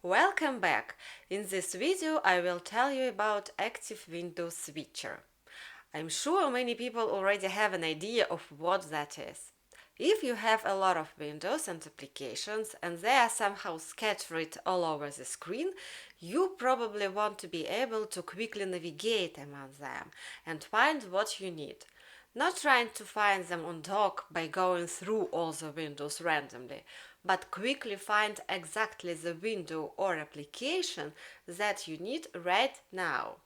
Welcome back! In this video I will tell you about Active Window Switcher. I'm sure many people already have an idea of what that is. If you have a lot of windows and applications and they are somehow scattered all over the screen, you probably want to be able to quickly navigate among them and find what you need. Not trying to find them on dock by going through all the windows randomly, but quickly find exactly the window or application that you need right now.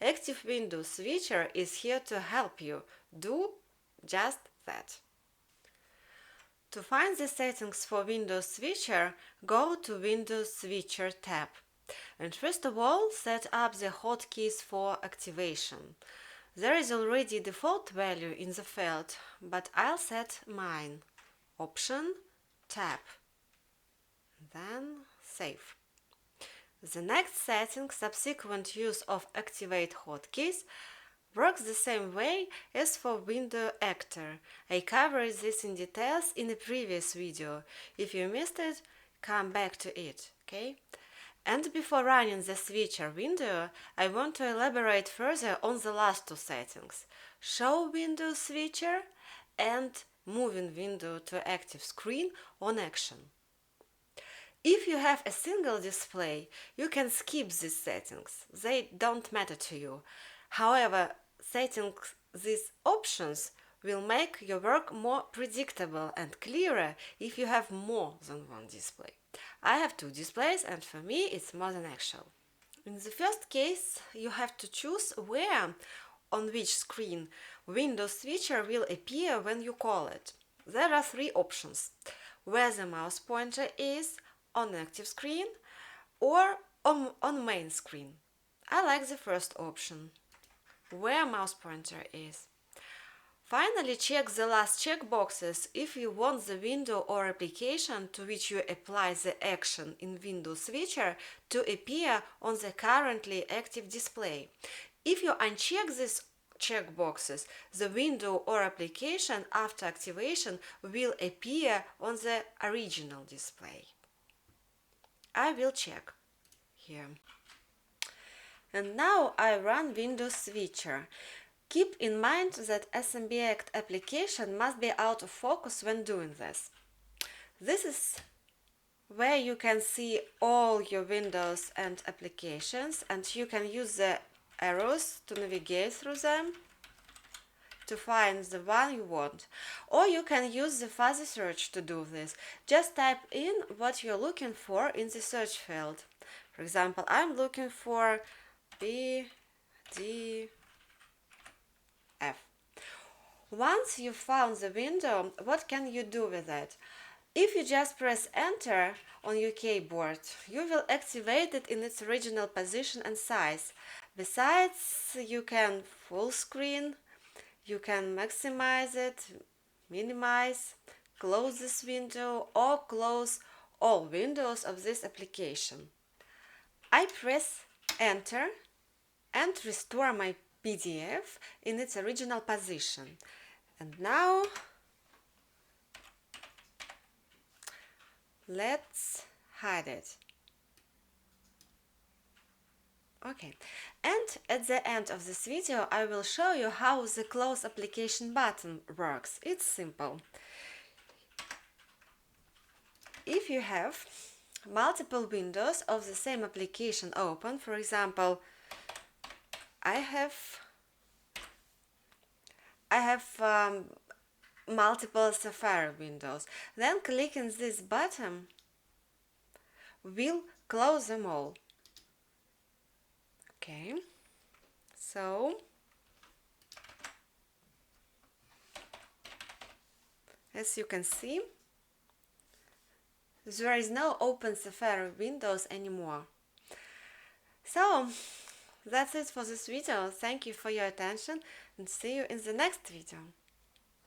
Active Window Switcher is here to help you do just that. To find the settings for Windows Switcher, go to Windows Switcher tab. And first of all, set up the hotkeys for activation. There is already a default value in the field, but I'll set mine. Option, tab, then save. The next setting, subsequent use of activate hotkeys, works the same way as for Window Actor. I covered this in details in a previous video. If you missed it, come back to it, okay? And before running the switcher window, I want to elaborate further on the last two settings: Show Window Switcher and Moving Window to Active Screen on Action. If you have a single display, you can skip these settings. They don't matter to you. However, setting these options will make your work more predictable and clearer if you have more than one display. I have two displays and for me it's more than actual. In the first case, you have to choose where on which screen Windows Switcher will appear when you call it. There are three options: where the mouse pointer is, on active screen, or on main screen. I like the first option, where mouse pointer is. Finally, check the last checkboxes if you want the window or application to which you apply the action in Windows Switcher to appear on the currently active display. If you uncheck these checkboxes, the window or application after activation will appear on the original display. I will check here. And now I run Windows Switcher. Keep in mind that SMBAct application must be out of focus when doing this. This is where you can see all your windows and applications, and you can use the arrows to navigate through them to find the one you want. Or you can use the fuzzy search to do this. Just type in what you're looking for in the search field. For example, I'm looking for PDF. Once you've found the window, what can you do with it? If you just press Enter on your keyboard, you will activate it in its original position and size. Besides, you can full screen, you can maximize it, minimize, close this window, or close all windows of this application. I press Enter and restore my PDF in its original position. And now let's hide it. Okay, and at the end of this video I will show you how the Close Application button works. It's simple. If you have multiple windows of the same application open, for example, I have multiple Safari windows, then clicking this button will close them all. Okay, so as you can see, there is no open Safari windows anymore. So that's it for this video. Thank you for your attention and see you in the next video.